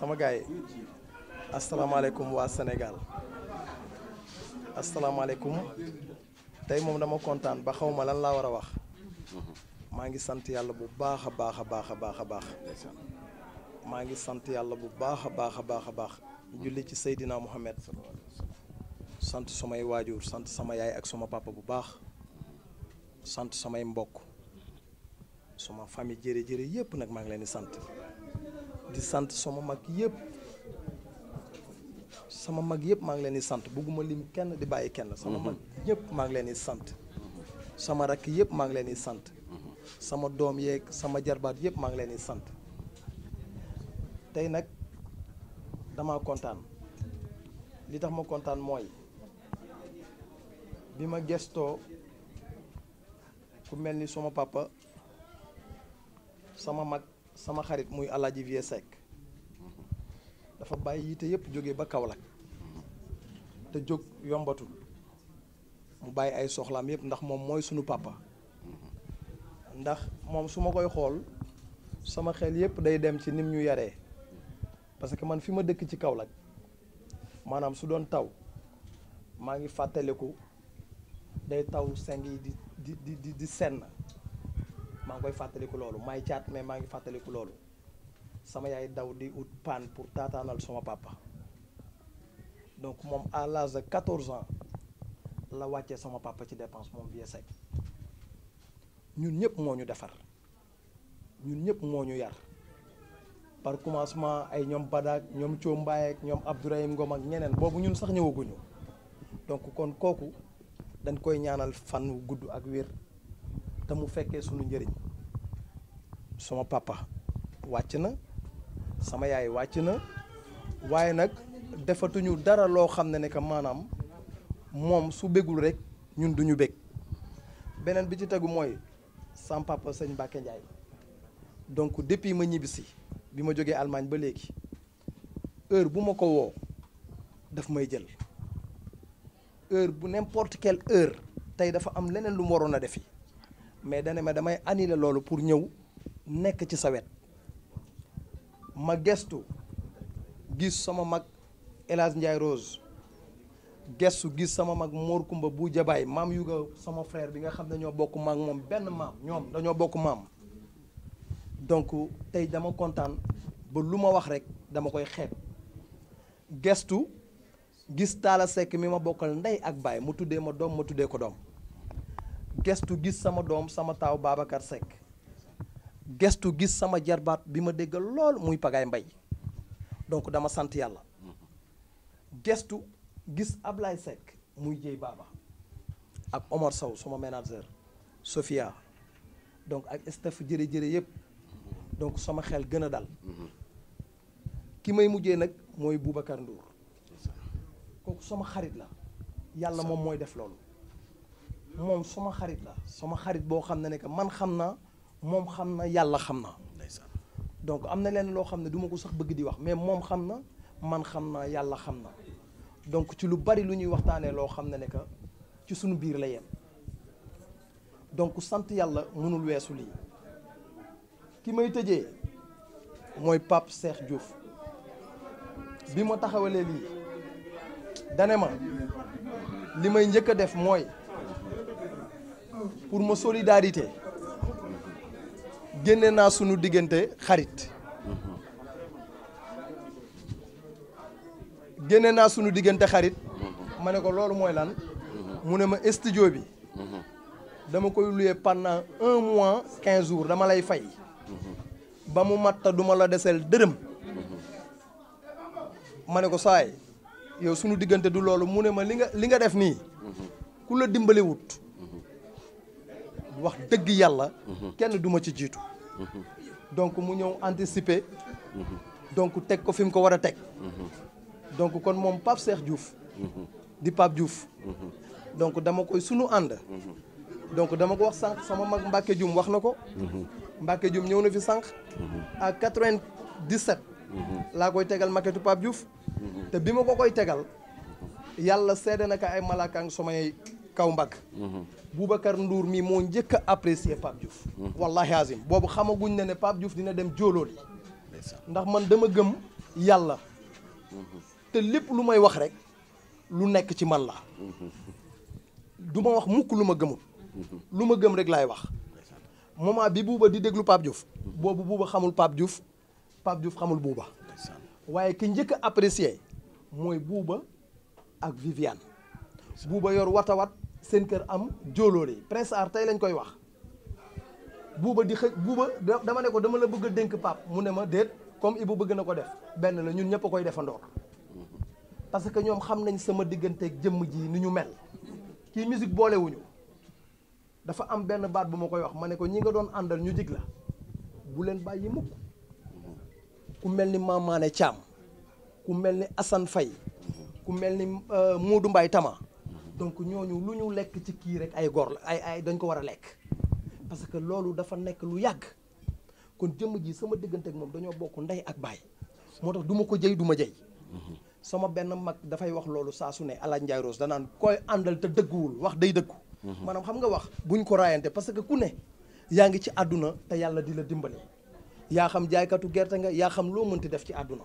sama gars yi asalaamaaleykum waa Sénégal asalaamaaleykum tey moom dama kontaan ba xaw ma lan laa war a wax maa ngi sant yàlla bu baax a baax a baax a baax a baax maa ngi sant yàlla bu baax a baax a baax a baax julli ci Seydina Mohamed sant samay waajur sant sama yaay ak sama papa bu baax sant samay mbokk sama famille jërë-jërë yëpp nag maa ngi leen di sant sama mag yëpp maa ngi leen di sant bëgguma lim kenn di bàyyi kenn sama mag yëpp maa ngi leen di sant sama rakk yëpp maa ngi leen di sant sama doom yeeg sama jarbaat yëpp maa ngi leen di sant tey nag dama kontaan li tax ma kontaan mooy bi ma gestoo ku mel ni sama papa sama mag sama xarit muy Alaaji Vieux Seck dafa bàyyi yite yëpp jóge ba Kaolack te jóg yombatul mu bàyyi ay soxlaam yëpp ndax moom mooy sunu papa ndax moom su ma koy xool sama xel yëpp day dem ci nim ñu yaree parce que man fi ma dëkk ci Kaolack maanaam su doon taw maa ngi fàttaliku day taw seng yi di senn maa ngi koy fàttaliku loolu may caat mais maa ngi fàttaliku loolu sama yaay daw di ut paan pour taataanal sama papa donc moom à l'âge de 14 ans la wàccee sama papa ci dépense moom Vieux Seck ñun ñëpp moo ñu defar ñun ñëpp moo ñu yar par commencement ay ñoom Badak ñoom Thio Mbaye ak ñoom Abdourahim Ngom ak ñeneen boobu ñun sax ñëwaguñu donc kon kooku dañ koy ñaanal fan wu gudd ak wér te mu fekkee suñu njëriñ sama papa wàcc na sama yaay wàcc na waaye nag defatuñu dara loo xam ne que maanaam moom su bégul rek ñun duñu bég beneen bi ci tegu mooy sama papa sëñ Mbacke Ndiaye donc depuis ma ñibbisi bi ma jógee Allemagne ba léegi heure bu ma ko woo daf may jël heure bu n'importe quelle heure tey dafa am leneen lu mu waroon a defi mais dane ma damay annuler loolu pour ñëw nekk ci sa wet ma gestu gis sama mag El Hadj Ndiaye Rose gestu gis sama mag Mor Kumba bu jabaay maam yu nga sama frère bi nga xam ne ñoo bokk maam moom benn maam ñoom dañoo bokk maam donc tey dama kontaan ba lu ma wax rek dama koy xeeb gestu gis Talla Seck mi ma bokkal ndey ak baay mu tuddee ma doom ma tuddee ko doom gestu gis sama doom sama taaw Babacar Seck gestu gis sama jarbaat bi ma déggal lool muy Pagaay Mbay donc dama sant yàlla gestu gis Ablaye Seck muy Jéy Baba ak Omar Sow suma manager Sofia donc ak staff jërë-jërë yëpp donc sama xel gën a dal ki may mujjee nag mooy Boubacar Ndour kooku sama xarit la yàlla moom mooy def loolu moom sama xarit la sama xarit boo xam ne que man xam naa moom xam na yàlla xam na donc am na leen loo xam ne du ma ko sax bëgg di wax mais moom xam na man xam naa yàlla xam na donc ci lu bari lu ñuy waxtaanee loo xam ne que ci suñu biir la yem donc sant yàlla mënul weesu lii ki may tëjee mooy Pape Cheikh Diouf bi ma taxawalee lii dane ma li may njëkk a def mooy pour ma solidarité génne naa sunu diggante xarit ma ne ko loolu mooy lan mu ne ma studio bi dama koy louer pendant 1 mois 15 jours dama lay fay ba mu matta duma la desel dërëm ma ne ko saay yow sunu diggante du loolu mu ne ma li nga def nii ku la dimbaliwut wax dëgg yàlla kenn duma ci jiitu donc mu ñëw anticiper donc teg ko fi mu ko war a teg donc kon moom Pape Cheikh Diouf di Pape Diouf donc dama koy sunu ànd donc dama ko wax sànq sama mag Mbacke Dioum wax na ko Mbacke Dioum ñëw na fi sànq à 97 laa koy tegal maquette Pape Diouf te bi ma ko koy tegal yàlla seede na ko ay malaaka samay kaw mbagg Boubacar Ndour mi moo njëkk a apprécier Pape Diouf wallahi azim boobu xamaguñ ne Pape Diouf dina dem jóolooli ndax man dama gëm yàlla te lépp lu may wax rek lu nekk ci man la du ma wax mukk lu ma gëmul lu ma gëm rek laay wax moment bi Bouba di déglu Pape Diouf boobu Bouba xamul Pape Diouf xamul Bouba waaye ki njëkk a apprécier mooy Bouba ak Viviane Bouba yor watawat seen kër am jóoloole Prince Art tey lañ koy wax Bouba di xëj Bouba dama ne ko dama la bëgg a dénk Pape mu ne ma déet comme Ibou bëgg na ko def benn la ñun ñëpp a koy defandoor parce que ñoom xam nañ sama digganteeg jëmm ji ni ñu mel kii musique boolewuñu dafa am benn baat bu ma koy wax ma ne ko ñi nga doon àndal ñu jig la bu leen bàyyi mukk ku mel ni Mamane Thiam ku mel ni Assane Faye ku mel ni Modou Mbaye Tama donc ñooñu lu ñu lekk ci kii rek ay góor la ay dañ ko war a lekk parce que loolu dafa nekk lu yàgg kon jëmm ji sama diggante ak moom dañoo bokk ndey ak baay moo tax du ma ko jëy du ma jëy sama benn mag dafay wax loolu saa su ne Alaaji Ndiaye Rose danaan koy àndal te dëgguwul wax day dëggu maanaam xam nga wax buñ ko raayante parce que ku ne yaa ngi ci àdduna te yàlla di la dimbali yaa xam jaaykatu gerte nga yaa xam loo mënti def ci àdduna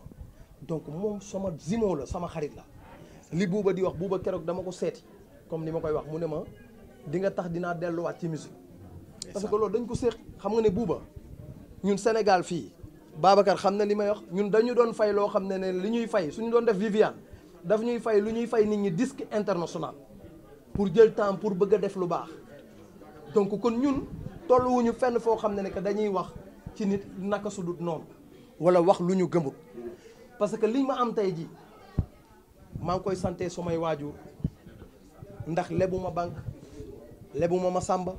donc moom sama zimo la sama xarit la li Bouba di wax Bouba keroog dama ko seeti comme ni ma koy wax mu ne ma di nga tax dinaa delluwaat ci musique parce que loolu dañ ko séq xam nga ne Bouba ñun Sénégal fii Babacar xam na li may wax ñun dañu doon fay loo xam ne li ñuy fay suñu doon def Viviane daf ñuy fay lu ñuy fay nit ñi disque international pour jël temps pour bëgg a def lu baax donc kon ñun tolluwuñu fenn foo xam ne que dañuy wax ci nit naka su dut noonu wala wax lu ñu gëmut parce que liñ ma am tey ji maa ngi koy sante sumay waajur ndax lebu ma banque lebu ma Samba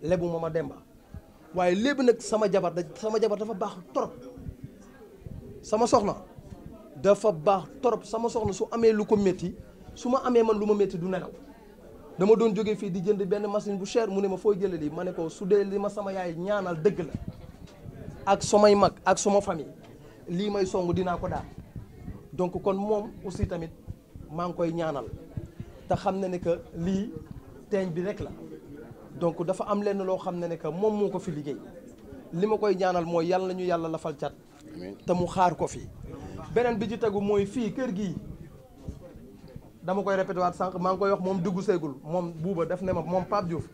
lebu ma Demba waaye léegi nag sama jabar dafa baax trop sama soxna dafa baax trop sama soxna su amee lu ko métti su ma amee man lu ma métti du nelaw dama doon jógee fii di jënd benn machine bu cher mu ne ma fooy jëlee lii ma ne ko su dee li ma sama yaay ñaanal dëgg la ak samay mag ak sama famille lii may song dinaa ko daal donc kon moom aussi tamit maa ngi koy ñaanal te xam na ne que lii teeñ bi rek la donc dafa am lenn loo xam ne que moom moo ko fi liggéey li ma koy ñaanal mooy yàlla nañu yàlla lafal cat te mu xaar ko fii beneen bi ci tegu mooy fii kër gii dama koy répété waat sànq maa ngi koy wax moom dugg seegul moom Bouba def ne ma moom Pape Diouf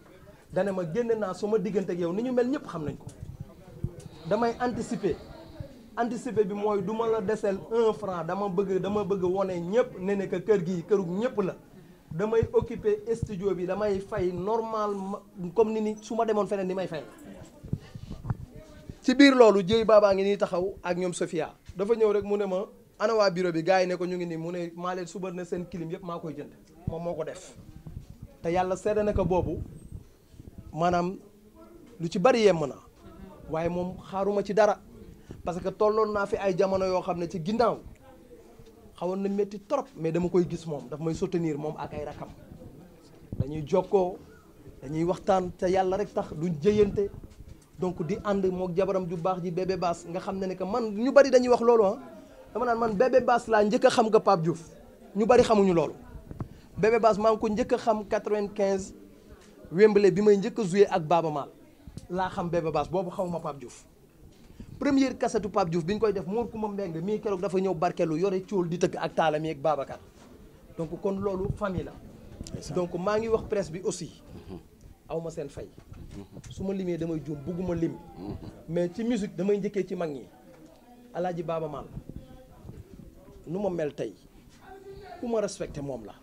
dane ma génne naa sama diggante ak yow ni ñu mel ñëpp xam nañ ko damay anticiper bi mooy du ma la deseel 1 franc dama bëgg wone ñëpp ne que kër gii këru ñëpp la damay occuper studio bi damay fay normal comme ni su ma demoon feneen ni may fay ci biir loolu Jéy Baba ngi nii taxaw ak ñoom Sofia dafa ñëw rek mu ne ma ana waa bureau bi gars yi ne ko ñu ngi nii mu ne maa leen suba ne seen clim yëpp maa koy jënd moom moo ko def te yàlla seede na ko boobu maanaam lu ci bari yemm na waaye moom xaaruma ci dara parce que tolloon naa fi ay jamono yoo xam ne ci ginnaaw xawoon na métti trop mais dama koy gis moom daf may soutenir moom ak ay rakam dañuy jokkoo dañuy waxtaan te yàlla rek tax duñ jëyante donc di ànd mook jabaram ju baax ji bébé baas nga xam ne que man ñu bari dañuy wax loolu dama naan man bébé baas laa njëkk a xam nga Pape Diouf ñu bari xamuñu loolu bébé baas maa ngi ko njëkk a xam 95 Wembley bi may njëkk a joué ak Baaba Maal laa xam bébé baas boobu xamuma Pape Diouf première cassette Pape Diouf bi ñu koy def Mor Kuma Mbeng mii keroog dafa ñëw barkeelu yore cóol di tëgg ak Talla mi ak Babacar donc kon loolu famille la donc maa ngi wax presse bi aussi aw ma seen fay su ma limee damay juum bugguma lim mais ci musique damay njëkkee ci mag ñi Alaaji Baaba Maal nu ma mel tey ku ma respecté moom la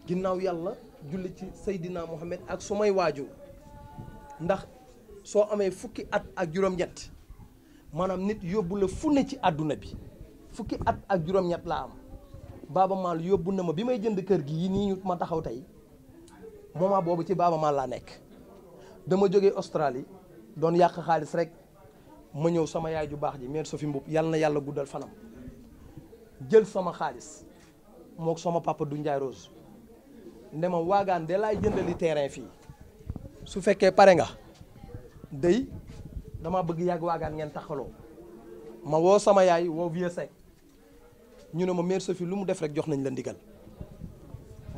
ginnaaw yàlla julli ci Seydina Mohamed ak su may waajur ndax soo amee fukki at ak juróom-ñett maanaam nit yóbbu la fu ne ci àdduna bi fukki at ak juróom-ñett laa am Baaba Maal yóbbu na ma bi may jënd kër gi yi nii ñu ma taxaw tey moment boobu ci Baaba Maal laa nekk dama jógee Australie doon yàq xaalis rek ma ñëw sama yaay ju baax ji mère Sophie Mboup yàlla na yàlla guddal fanam jël sama xaalis mook sama papa du Ndiaye Rose ne ma waagaan de laay jëndali terrain fii su fekkee pare nga day dama bëgg yàgg waagaan ngeen taxaloo ma woo sama yaay woo Vieux Seck ñu ne ma mère Sophie lu mu def rek jox nañ la ndigal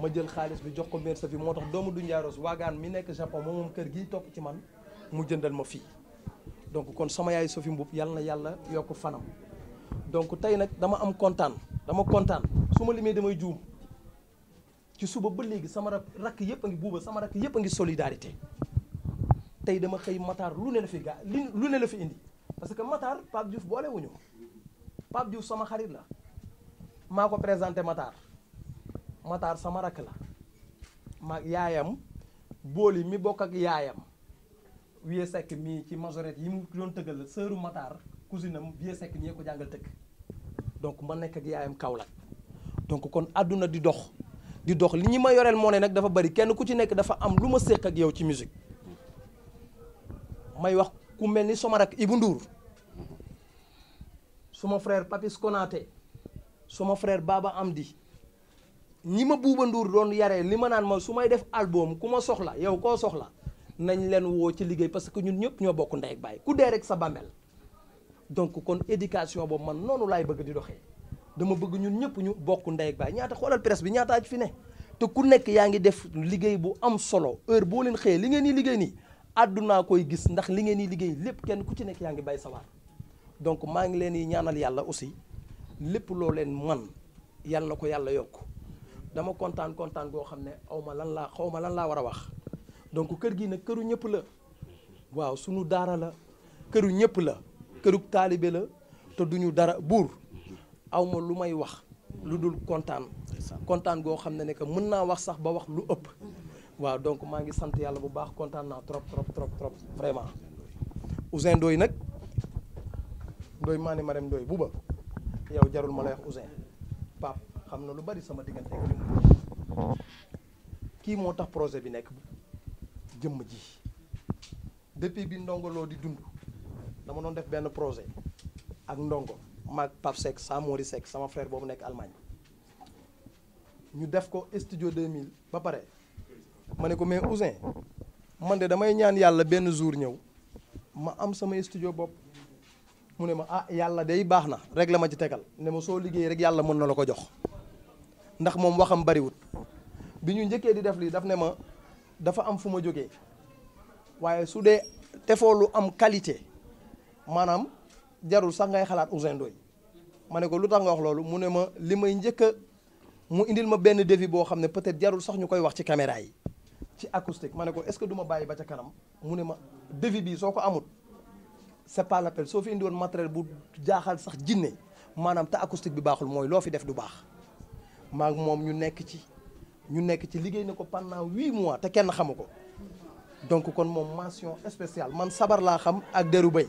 ma jël xaalis bi jox ko mère Sophie moo tax doomu du Ndiaye Rose waagaan mi nekk Japon moom kër gi topp ci man mu jëndal ma fii donc kon sama yaay Sophie Mboup yàlla na yàlla yokk fanam donc tey nag dama kontaan su ma limee damay juum ci suba ba léegi sama rakk yëpp a ngi buuba sama rakk yëpp a ngi solidarité tey dama xëy Matar lu ne la fi lu ne la fi indi parce que Matar Pape Diouf boole wuñu Pape Diouf sama xarit la maa ko présenté Matar sama rakk la maag yaayam booli mi bokk ak yaayam Vieux Seck mii ci majorette yi mu doon tëggal la sœuru Matar cousine am Vieux Seck ñee ko jàngal tëgg donc ma nekk ak yaayam Kaolack donc kon àdduna di dox li ñi ma yoreel moo ne nag dafa bari kenn ku ci nekk dafa am lu ma séq ak yow ci musique may wax ku mel ni sama rak Ibou Ndour suma frère Papis Konaté suma frère Baba Amdi ñi ma Buuba Ndour doon yaree li ma naan ma su may def album ku ma soxla yow koo soxla nañ leen woo ci liggéey parce que ñun ñëpp ñoo bokk ndey ak baay ku dee rek sa bàmmeel donc kon éducation boobu man noonu laay bëgg di doxee dama bëgg ñun ñëpp ñu bokk ndey ak baay ñaata xoolal presse bi ñaataa ci fi ne te ku nekk yaa ngi def liggéey bu am solo heure boo leen xëyee li ngeen di liggéey nii àddunaa koy gis ndax li ngeen di liggéey lépp kenn ku ci nekk yaa ngi bay sawar donc maa ngi leen di ñaanal yàlla aussi lépp loo leen man yàlla na ko yàlla yokk dama kontaan goo xam ne xaw ma lan laa war a wax donc kër gi nag këru ñëpp la waaw sunu daara la këru ñëpp la këru taalibe la te duñu dara buur awma lu may wax lu dul kontaan goo xam ne que mën naa wax sax ba wax lu ëpp waaw donc maa ngi sant yàlla bu baax kontaan naa trop vraiment Ouzin Ndoye nag Ndoye maa ni Marème Ndoye buuba yow jarul ma lay wax Ouzin Pape xam na lu bari sama diggante ak kii moo tax projet bi nekk jëmm ji depuis bi Ndongo Lo di dund dama doon def benn projet ak Ndongo maag Pape Seck Samori Seck sama frère boobu nekk Allemagne ñu def ko studio 2000 ba pare ma ne ko mais Ouzin man de damay ñaan yàlla benn jour ñëw ma am sama studio bopp mu ne ma ah yàlla day baax na rek la ma ci tegal ne ma soo liggéey rek yàlla mën na la ko jox ndax moom waxam bariwut bi ñu njëkkee di def lii daf ne ma dafa am fu ma jógee waaye su dee defoo lu am qualité maanaam jarul sax ngay xalaat Ouzin Ndoye ma ne ko lu tax nga wax loolu mu ne ma li may njëkk a mu indil ma benn défi boo xam ne peut-être jarul sax ñu koy wax ci caméra yi ci acoustique ma ne ko est-ce que du ma bàyyi ba ca kanam mu ne ma défi bii soo ko amut c'est pas la peine soo fi indi woon matériel bu jaaxal sax jinne maanaam te acoustique bi baaxul mooy loo fi def du baax maa ngi moom ñu nekk ci liggéey na ko pendant 8 mois te kenn xamu ko donc kon moom mention spéciale man sabar laa xam ak deru béy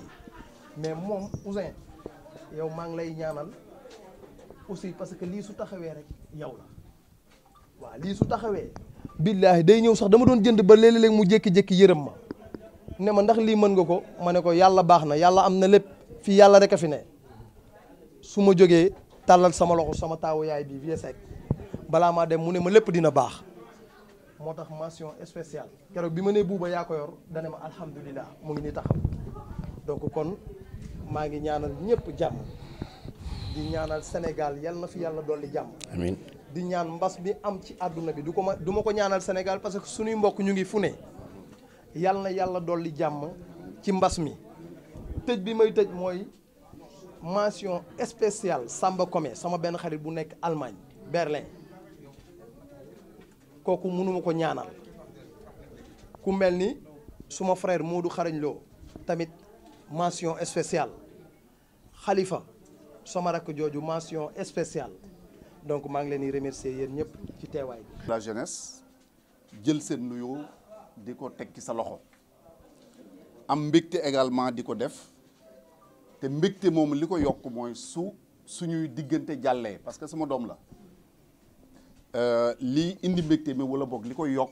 mais moom Ouzin yow maa ngi lay ñaanal aussi parce que lii su taxawee rek yow la waaw lii su taxawee billaahi day ñëw sax dama doon jënd ba léeg-léeg mu jékki-jékki yërëm ma ne ma ndax lii mën nga ko ma ne ko yàlla baax na yàlla am na lépp fii yàlla rek a fi ne su ma jógee tàllal sama loxo sama taawu yaay bi Vieux Seck balaa maa dem mu ne ma lépp dina baax moo tax mention spéciale keroog bi ma nee buuba yaa ko yor dane ma alhamdulilah mu ngi ni taxaw donc kon maa ngi ñaanal ñëpp jàmm di ñaanal Sénégal yal na fi yàlla dolli jàmm amiin di ñaan mbas bi am ci àdduna bi du ma ko ñaanal Sénégal parce que suñuy mbokk ñu ngi fu ne yal na yàlla dolli jàmm ci mbas mi tëj bi may tëj mooy mention spéciale Samba Komé sama benn xarit bu nekk Allemagne Berlin kooku mënuma ko ñaanal ku mel ni suma frère Modou Xarañ Lo tamit mention spéciale Khalifa sama rakk jooju mention spéciale donc maa ngi leen di remercier yéen ñëpp ci teewaay bi. La jeunesse jël seen nuyoo di ko teg ci sa loxo am mbégte également di ko def te mbégte moom li ko yokk mooy suñuy diggante jàllee parce que sama doom la lii indi mbégte mi wala boog li ko yokk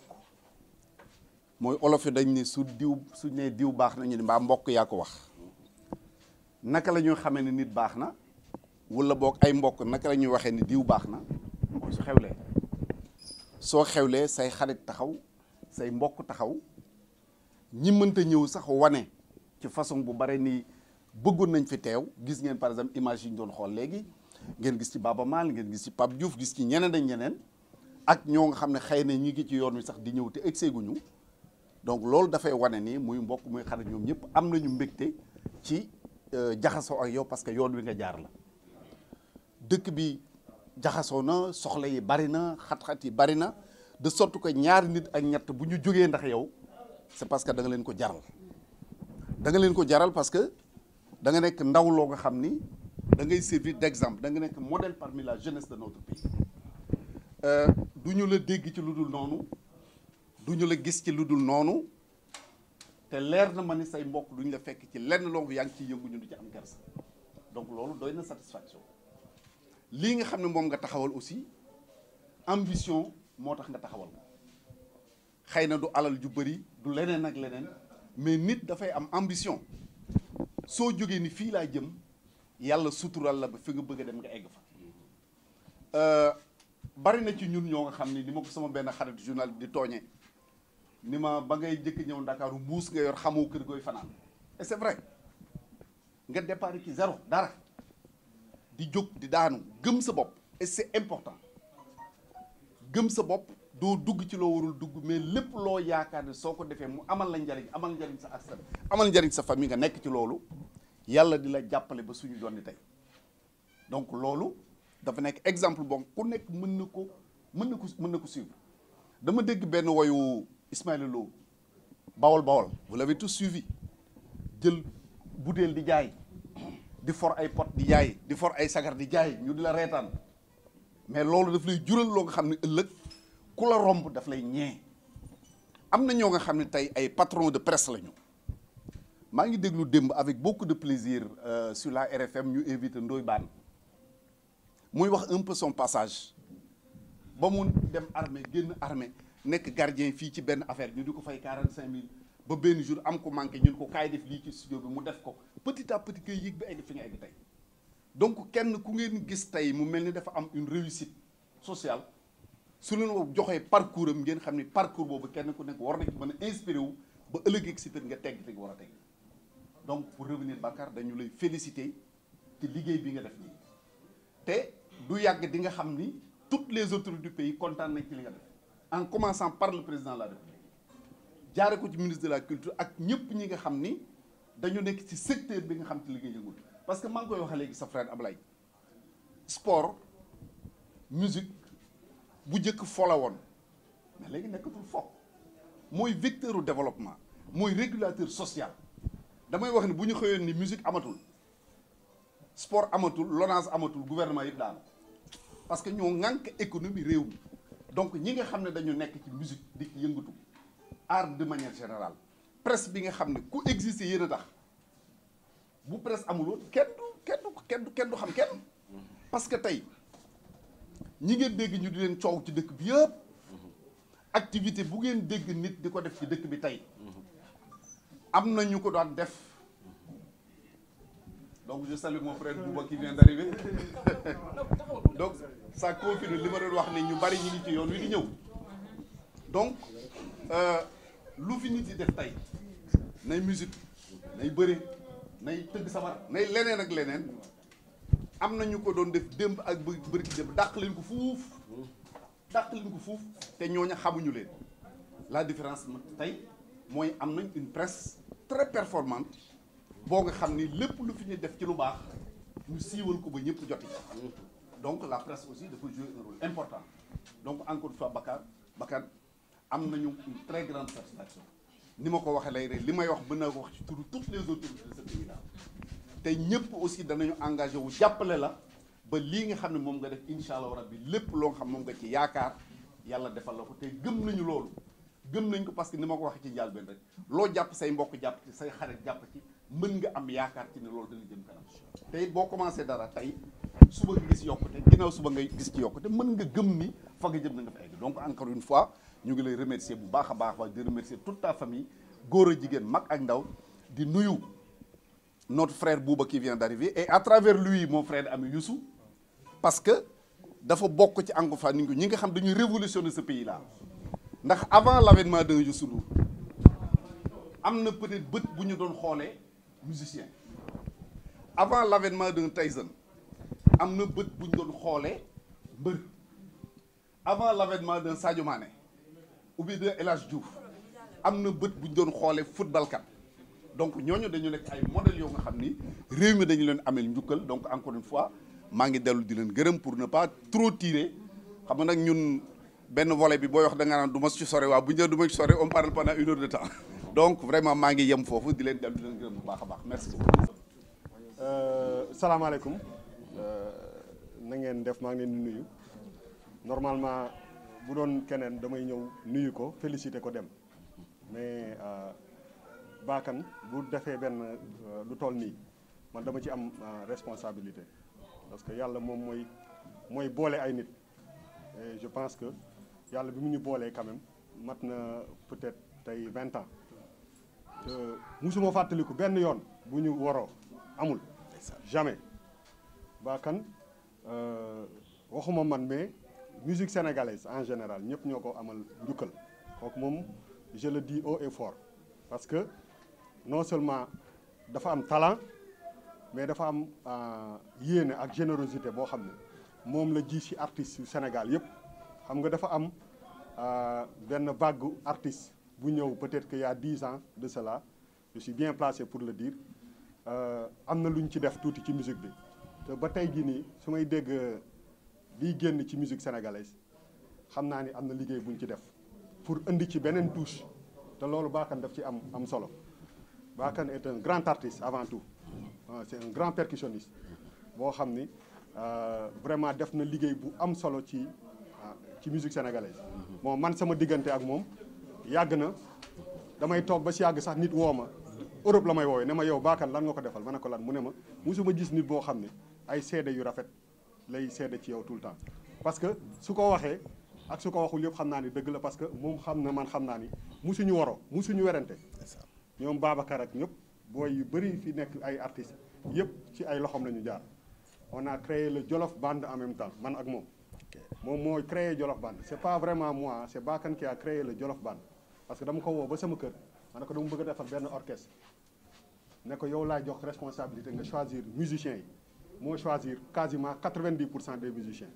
mooy olof yi dañ ne su ne diw baax na ñu ne mbaa mbokk yaa ko wax naka la ñuy xamee ne nit baax na wala boog ay mbokk naka la ñuy waxee ni diw baax na mooy su xewlee soo xewlee say xarit taxaw say mbokk taxaw ñi mënta ñëw sax wane ci façon bu bare ni bëggoon nañ fi teew gis ngeen par exemple image yi ñu doon xool léegi ngeen gis ci Baba Maal ngeen gis ci Pape Diouf gis ci ñeneen ak ñeneen ak ñoo nga xam ne xëy na ñi ngi ci yoon wi sax di ñëw te egseeguñu donc loolu dafay wane ni muy mbokk muy xarit ñoom ñëpp am nañu mbégte ci jaxasoo ak yow parce que yoon wi nga jaar la dëkk bi jaxasoo na soxla yi bari na xat-xat yi bari na de sorte que ñaari nit ak ñett bu ñu jógee ndax yow c'est parce que da nga leen ko jaral da nga leen ko jaral parce que da nga nekk ndaw loo nga xam ni da ngay servir d'exemple da nga nekk modèle parmi la jeunesse de notre pays du ñu la dégg ci lu dul noonu du ñu la gis ci lu dul noonu te leer na ma ni say mbokk duñ la fekk ci lenn loo yaa ngi ciy yëngu ñu du ci am kersa donc loolu doy na satisfaction lii nga xam ne moom nga taxawal aussi ambition moo tax nga taxawal xëy na du alal ju bëri du leneen ak leneen mais nit dafay am ambition soo jógee ni fii laa jëm yàlla sutural la ba fi nga bëgg a dem nga egg fa bari na ci ñun ñoo nga xam ni ma ko sama benn xarit journal di tooñee ni ma ba ngay jëkk ñëw Ndakaaru mbuus nga yor xamoo kër gooy fanaan et c'est vrai nga départ ci zéro dara di jóg di daanu gëm sa bopp et c'est important gëm sa bopp doo dugg ci loo warul dugg mais lépp loo yaakaar ne soo ko defee mu amal la njariñ amal njariñ sa askan amal njariñ sa famille nga nekk ci loolu yàlla di la jàppale ba suñu doon ni tey donc loolu dafa nekk exemple bon ku nekk mën na ko suivre dama dégg benn woyu Ismaïla Lo Bawol vous l'avez tous suivi jël butéel di jaay di for ay pot di jaay di for ay sagar di jaay ñu di la reetaan mais loolu daf lay jural loo nga xam ne ëllëg ku la romb daf lay ñee am na ñoo nga xam ne tey ay patron de presse lañu maa ngi déglu démb avec beaucoup de plaisir sur la RFM ñu invité Ndoye Bane muy wax un peu son passage ba mu dem armée génn armée nekk gardien fii ci benn affaire ñu di ko fay 45 000 ba benn jour am ko manqué ñun ko kaay def lii ci studio bi mu def ko petit à petit koy yëg bi egg fi nga egg tey donc kenn ku ngeen gis tey mu mel ni dafa am une réussite sociale su leen joxee parcours am ngeen xam ni parcours boobu kenn ku nekk war na ci mën a inspiré wu ba ëllëg ak si nga tegg fi nga war a tegg donc pour revenir Bakar dañu lay féliciter ci liggéey bi nga def nii te du yàgg di nga xam ni toutes les autorités du pays kontaan nañ ci li nga def en commençant par le président de la République jaare ko ci ministre de la culture ak ñëpp ñi nga xam ni dañu nekk ci secteur bi nga xam te liggéey yëngul parce que maa ngi koy waxee léegi sa frère Ablaye sport musique bu njëkk fo la woon mais léegi nekkatul fo mooy vecteur u développement mooy régulateur social damay wax ni bu ñu xëyoon ni musique amatul sport amatul LONASE amatul gouvernement yëpp daanu parce que ñoo ŋànk économie réew mi donc ñi nga xam ne dañu nekk ci musique di ci yëngatu art de manière générale presse bi nga xam ne ku exister yéen a tax bu presse amuloon kenn du xam kenn parce que tey ñi ngeen dégg ñu di leen coow ci dëkk bi yëpp activité bu ngeen dégg nit di ko def ci dëkk bi tey am na ñu ko daan def donc je salue mon frère Bouba qui vient d'arriver donc ça confirme li ma doon wax ne ñu bari ñi ngi ci yoon wi di ñëw donc lu fi nit yi def tey nay musique nay bëre nay tëgg sabar nay leneen ak leneen am na ñu ko doon def démb ak bëri démb dàq leen ko fuuf te ñooña xamuñu leen la différence tey mooy am nañ une presse très performante boo nga xam ni lépp lu fi ñu def ci lu baax ñu siiwal ko ba ñëpp joti donc la presse aussi dafa jouer un rôle important donc encore une fois Bakar am nañu une très grande satisfaction ni ma ko waxee lay rek li may wax mën naa ko wax ci turu toutes les autorités de ce pays là te ñëpp aussi danañu engagé wu jàppale la ba lii nga xam ne moom nga def incha allah rabbi lépp loo nga xam moom nga ci yaakaar yàlla defal la ko te gëm nañu loolu gëm nañ ko parce que ni ma ko waxee ci njëlbéen rek loo jàpp say mbokk jàpp ci say xarit jàpp ci mën nga am yaakaar ci ne loolu dana jëm kanam te it boo commencé dara tey suba nga gis yokkute ginnaaw suba ngay gis ci yokkute mën nga gëm ni fa nga jëm na nga fa egg donc encore une fois ñu ngi lay remercier bu baax a baax di remercier toute ta famille góor a jigéen mag ak ndaw di nuyu notre frère Bouba qui vient d'arriver et à travers lui mon frère ami Youssou parce que dafa bokk ci encore fa ni ñi nga xam dañuy révolutionner ce pays là ndax avant l'avènement de Youssou Ndour am na peut-être bët bu ñu doon xoolee musicien avant l'avènement d'un Tyson am na bët bu ñu doon xoolee mbër avant l'avènement d'un Sadio Mané ou bien de El Hadj Diouf am na bët bu ñu doon xoolee football kat donc ñooñu dañu nekk ay modèles yoo nga xam ni réew mi dañu leen amel njukkal donc encore une fois maa ngi dellu di leen gërëm pour ne pas trop tirer xam nga nag ñun benn volet bi booy wax da nga naan du ma ci sore waaw bu ñu du ma ci sore on parle pendant 1 heure de temps donc vraiment maa ngi yem foofu di leen dellu di leen gërëm bu baax a baax merci beaucoup. salaamaaleykum na ngeen def maa ngi leen di nuyu normalement bu doon keneen damay ñëw nuyu ko féliciter ko dem mais Bakane bu defee benn lu toll nii man dama ci am responsabilité parce que yàlla moom mooy boole ay nit et je pense que yàlla bi mu ñu boolee quand même mat na peut-être tey 20 ans musuma fàttaliku benn yoon bu ñu waroo amul jamais Bakane waxuma man mais musique sénégalaise en général ñëpp ñoo ko amal njukkal kooku moom je le dis haut et fort parce que non seulement dafa am talent mais dafa am yéene ak générosité boo xam ne moom la ji ci artistes yu Sénégal yëpp xam nga dafa am benn vague artiste bu ñëw peut-être qu'il y a 10 ans de cela je suis bien placé pour le dire am na lu ñu ci def tuuti ci musique bi te ba tey jii nii su may dégg liy génn ci musique sénégalaise xam naa ni am na liggéey bu ñu ci def pour indi ci beneen touche te loolu Bakane daf ci am solo Bakane est un grand artiste avant tout c'est un grand percussionniste boo xam ni vraiment def na liggéey bu am solo ci musique sénégalaise bon man sama diggante ak moom yàgg na damay toog ba si yàgg sax nit woo ma Europe la may woowee ne ma yow Bakane lan nga ko defal ma ne ko lan mu ne ma musuma gis nit boo xam ne ay seede yu rafet lay seede ci yow tout le temps parce que su ko waxee ak su ko waxul yëpp xam naa ni dëgg la parce que moom xam na man xam naa ni musuñu waroo musuñu werante ñoom Babacar ak ñëpp booy yu bëri fi nekk ay artistes yëpp ci ay loxoom la ñu jaar on a créé le Jolof Band en même temps man ak moom mooy créé Jolof Band c'est pas vraiment moi c'est Bakane qui a créé le Jolof Band parce que dama ko woo ba sama kër ma ne ko dama bëgg a defar benn orchestre ne ko yow laa jox responsabilité nga choisir musiciens yi moo choisir quasiment 90% des musiciens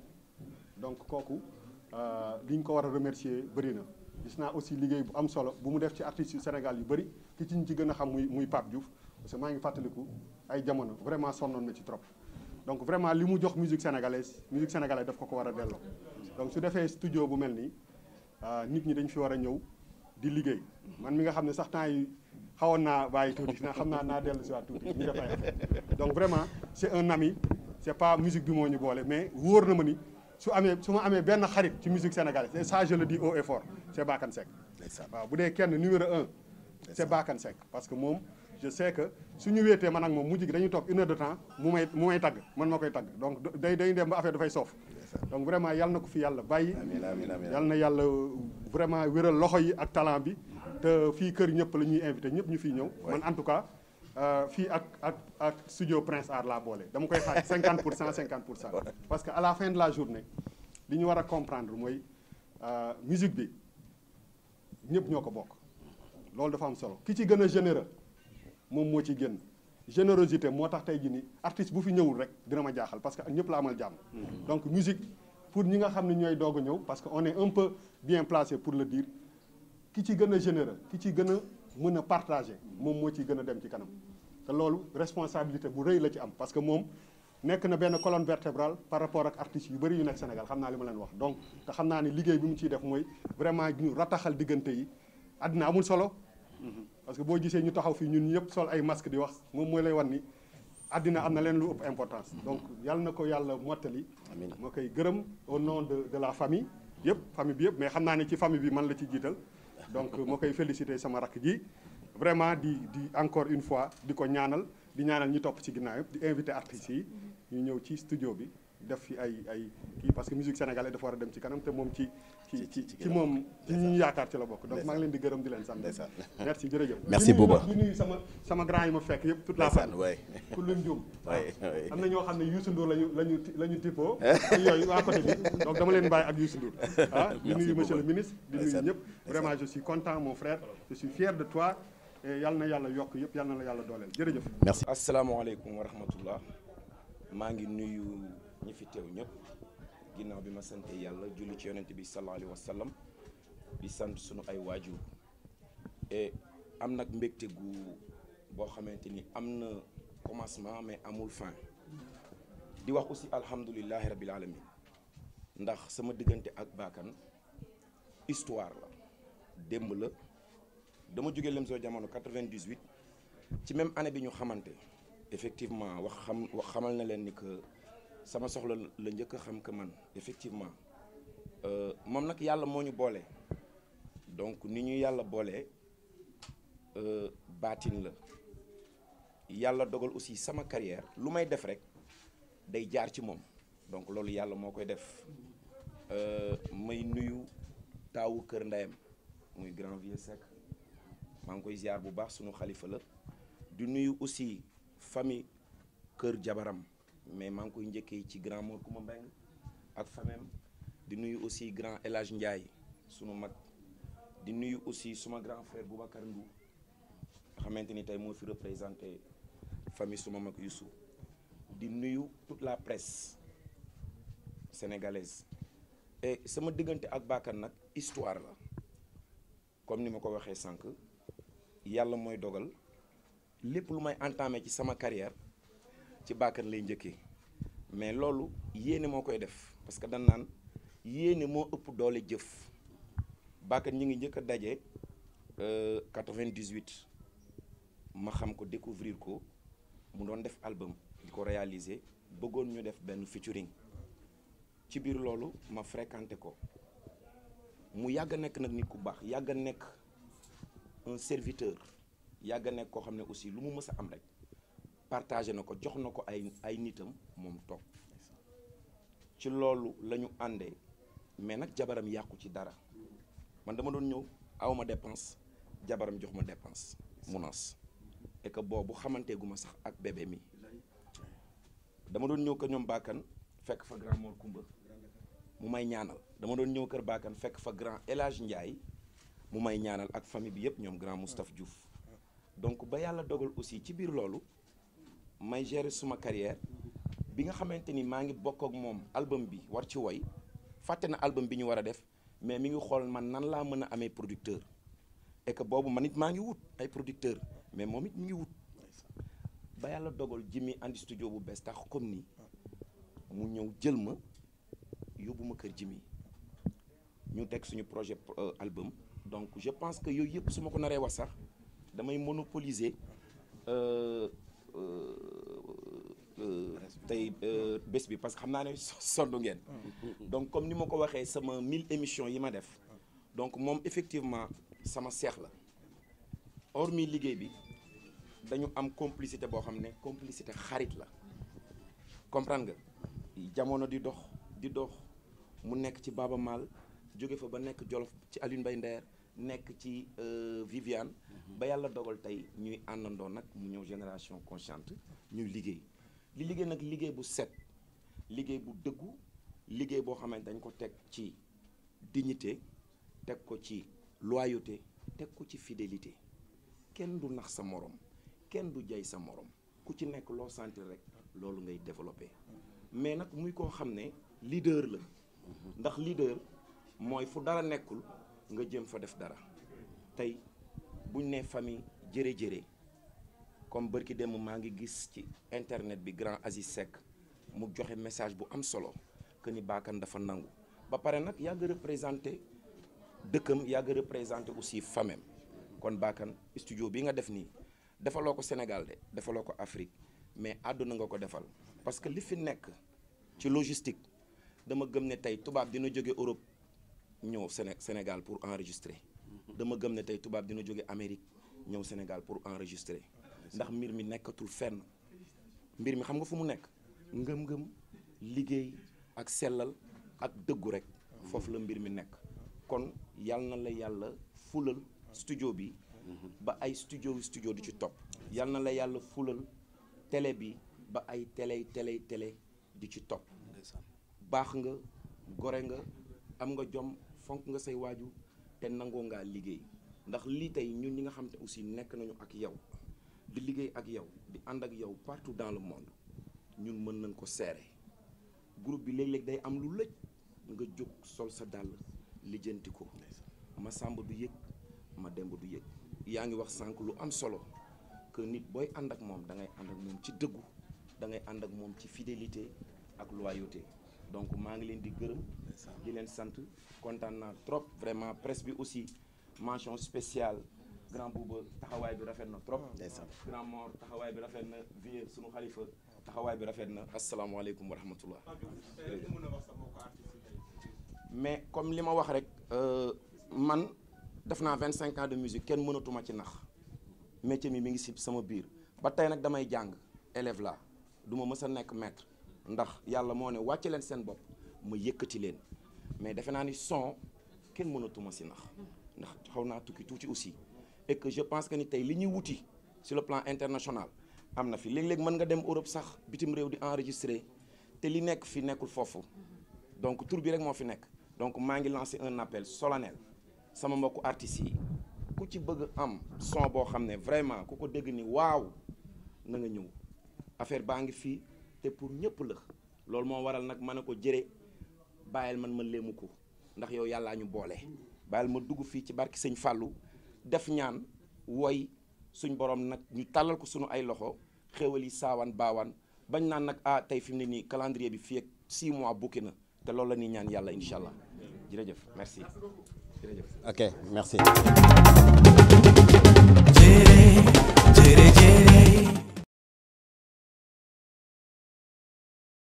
donc kooku li ñu ko war a remercier bëri na gis naa aussi liggéey bu am solo bu mu def ci artistes yu Sénégal yu bëri ki ci ñu ci gën a xam muy Pape Diouf parce que maa ngi fàttaliku ay jamono vraiment sonnoon na ci trop donc vraiment li mu jox musique sénégalaise daf ko war a delloo donc su defee studio bu mel nii nit ñi dañ fi war a ñëw di liggéey man mi nga xam ne sax temps yi xawoon naa bàyyi tuuti xam naa dellu si waat tuuti ñu def ay affaire donc vraiment c'est un ami c'est pas musique bi moo ñu boole mais wóor na ma ni su ma amee benn xarit ci musique sénégalaise et ça je le dis haut et fort c'est Bakane Seck waaw bu dee kenn numéro 1 c'est Bakane Seck parce que moom je sais que suñu wéetee man ak moom mujj gi dañuy toog 1 heure de temps mu may tagg man ma koy tagg donc day dem ba affaire dafay soof donc vraiment yal na ko fi yàlla bàyyi yal na yàlla vraiment wéral loxo yi ak talent bi te fii kër ñëpp la ñuy invité ñëpp ñu fiy ñëw man en tout cas fii ak studio Prince Art laa boole dama koy xaaj 50% parce que à la fin de la journée li ñu war a comprendre mooy musique bi ñëpp ñoo ko bokk loolu dafa am solo ki ci gën a généreux moom moo ci génn générosité moo tax tey jii ni artiste bu fi ñëwul rek dina ma jaaxal parce que ñëpp la amal jàmm donc musique pour ñi nga xam ne ñooy doog a ñëw parce que on est un peu bien placé pour le dire ki ci gën a généreux ki ci gën a mën a partager moom moo ciy gën a dem ci kanam te loolu responsabilité bu rëy la ci am parce que moom nekk na benn colonne vertébrale par rapport ak artistes yu bëri yu nekk Sénégal xam naa li ma leen wax donc te xam naa ni liggéey bi mu ciy def mooy vraiment ñu rataxal diggante yi àddina amul solo parce que boo gisee ñu taxaw fii ñun ñëpp sol ay masque di wax moom mooy lay wan ni àddina am na leen lu ëpp importance donc yàlla na ko yàlla mottali moo koy gërëm au nom de la famille yëpp famille bi yëpp mais xam naa ne ci famille bi man la ci jiital donc moo koy féliciter sama rakk ji vraiment di encore une fois di ko ñaanal di ñaanal ñi topp ci ginnaaw yëpp di inviter artistes yi ñu ñëw ci studio bi def fi ay kii parce que musique sénégalaise dafa war a dem ci kanam te moom ci moom ci ñu yaakaar ci la bokk donc maa ngi leen di gërëm di leen sant merci jërëjëf merci Bouba di nuyu sama grand yi ma fekk yëpp toute la famille ku lim jum am na ñoo xam ne Youssou Ndour la ñu tippoo yooyu waa côté bi donc dama leen bàyyi ak Youssou Ndour di nuyu monsieur le ministre di nuyu ñëpp vraiment je suis content mon frère je suis fier de toi et yal na yàlla yokk yëpp yal na la yàlla dooleel jërëjëf merci asalaamaaleykum wa rahmatullah maa ngi nuyu ñi fi teew ñëpp ginnaaw bi ma sante yàlla julli ci yonent bi sallallahu alayhi wa sallam di sant sunu ay waajur et am nag mbégte gu boo xamante ni am na commencement mais amul fin di wax aussi alhamdulillahi rabbil alamin ndax sama diggante ak Bakane histoire la démb la dama jógee Lemzo Jamono 98 ci même année bi ñu xamante effectivement xamal na leen ni que sama soxla la njëkk a xam que man effectivement moom nag yàlla moo ñu boole donc ni ñu yàlla boolee baatin la yàlla dogal aussi sama carrière lu may def rek day jaar ci moom donc loolu yàlla moo koy def may nuyu taawu kër ndeyam muy grand vieux Seck maa ngi koy ziar bu baax sunu xalifa la di nuyu aussi famille kër jabaram mais maa ngi koy njëkkee ci grand Mor Kouma Mbeng ak famem di nuyu aussi grand El Hadj Ndiaye sunu mag di nuyu aussi suma grand frère Boubacar Ndou nga xamante ni tey moo fi représenté famille suma mag Youssou di nuyu toute la presse sénégalaise et sama diggante ak Bakane nag histoire la comme ni ma ko waxee sànq yàlla mooy dogal lépp lu may entamé ci sama carrière ci Bakane lay njëkkee mais loolu yéene moo koy def parce que dañ naan yéene moo ëpp doole jëf Bakane ñi ngi njëkk a daje 98 ma xam ko découvrir ko mu doon def album di ko réaliser bëggoon ñu def benn featuring ci biir loolu ma fréquenté ko mu yàgg a nekk nag nit ku baax yàgg a nekk un serviteur yàgg a nekk koo xam ne aussi lu mu mës a am rek partagé na ko jox na ko ay nitam moom toog ci loolu la ñu àndee mais nag jabaram yàqu ci dara man dama doon ñëw awma dépense jabaram jox ma dépense munaas et que boobu xamante gu ma sax ak bébé mi dama doon ñëw kër ñoom Bakane fekk fa grand Mor Koumba mu may ñaanal dama doon ñëw kër Bakane fekk fa grand El Hadj Ndiaye mu may ñaanal ak famille bi yëpp ñoom grand Moustapha Diouf donc ba yàlla dogal aussi ci biir loolu may gérer suma carrière bi nga xamante ni maa ngi bokk ak moom album bi war ci woy fàtte na album bi ñu war a def mais mi ngi xool man nan laa mën a amee producteur et que boobu man it maa ngi wut ay producteur mais moom it mi ngi wut ba yàlla dogal Jimmy andi studio bu bees tax comme ni mu ñëw jël ma yóbbu ma kër Jimmy ñu teg suñu projet album donc je pense que yooyu yëpp su ma ko naree wax sax damay monopoliser tey bés bi parce que xam naa ne sonn ngeen donc comme ni ma ko waxee sama 1000 émissions yi ma def donc moom effectivement sama seex la hormis liggéey bi dañu am complicité boo xam ne complicité xarit la comprendre nga jamono di dox mu nekk ci Baaba Maal jóge fa ba nekk Jolof ci Alioune Mbaye Nder nekk ci Viviane ba yàlla dogal tey ñuy àndandoo nag mu ñëw génération consciente ñuy liggéey nag liggéey bu set liggéey bu dëggu liggéey boo xamante dañ ko teg ci dignité teg ko ci loyauté teg ko ci fidélité kenn du nax sa morom kenn du jay sa morom ku ci nekk loo sentir rek loolu ngay développé mais nag muy koo xam ne leader la ndax leader mooy fu dara nekkul nga jëm fa def dara tey buñ ne famille jërë-jërë comme bërki dem maa ngi gis ci internet bi grand Aziz Seck mu joxe message bu am solo que ni Bakane dafa nangu ba pare nag yàgg représenté dëkkam yàgg représenté aussi famem kon Bakane studio bi nga def nii defaloo ko Sénégal de defaloo ko Afrique mais àdduna nga ko defal parce que li fi nekk ci logistique dama gëm ne tey tubaab dina jóge Europe ñëw Sénégal pour enregistrer dama gëm ne tey tubaab dina jóge Amérique ñëw Sénégal pour enregistrer ndax mbir mi nekkatul fenn mbir mi xam nga fu mu nekk ngëm-ngëm liggéey ak sellal ak dëggu rek foofu la mbir mi nekk kon yal na la yàlla fulal studio bi ba ay studio di ci topp yal na la yàlla fulal télé bi ba ay télé di ci topp baax nga gore nga am nga jom fonk nga say waaju te nangoo ngaa liggéey ndax lii tey ñun ñi nga xam te aussi nekk nañu ak yow di liggéey ak yow di ànd ak yow partout dans le monde ñun mën nañ ko seere groupe bi léeg-léeg day am lu lëj nga jóg sol sa dàll lijjanti ko ma sàmba du yëg ma demb du yëg yaa ngi wax sànq lu am solo que nit booy ànd ak moom da ngay ànd ak moom ci dëggu da ngay ànd ak moom ci fidélité ak loyauté donc maa ngi leen di gërëm di leen sant kontaan naa trop vraiment presse bi aussi mention spéciale grand Bouba taxawaay bi rafet na trop grand Mor taxawaay bi rafet na vie sunu xalifa taxawaay bi rafet na asalaamaaleykum wa rahmatullah mais comme li ma wax rek man def naa 25 ans de musique kenn mënatuma ci nax métier mi ngi si sama biir ba tey nag damay jàng élève la du ma mës a nekk maître ndax yàlla moo ne wàcce leen seen bopp ma yëkkati leen mais defe naa ni son kenn mënatuma si nax ndax xaw naa tukki tuuti aussi et que je pense que ni tey li ñuy wuti sur le plan international am na fi léeg-léeg mën nga dem Europe sax bitim réew di enregistrer te li nekk fi nekkul foofu donc tur bi rek moo fi nekk donc maa ngi lancé un appel solennel sama mbokku artistes yi ku ci bëgg am son boo xam ne vraiment ku ko dégg ni waaw na nga ñëw affaire baa ngi fii te pour ñëpp la loolu moo waral nag ma ne ko jëre bàyyil man ma léemu ko ndax yow yàllaa ñu boole bàyyil ma dugg fii ci barki sëñ Fallou def ñaan woy suñ borom nag ñu tàllal ko suñu ay loxo xéwal yi saawaan baawaan bañ naan nag tey fi mu ne nii calendrier bi fii ak 6 mois bukki na te loolu la ñuy ñaan yàlla incha allah jërëjëf merci jërëjëf. ok merci. Jere, jere, jere.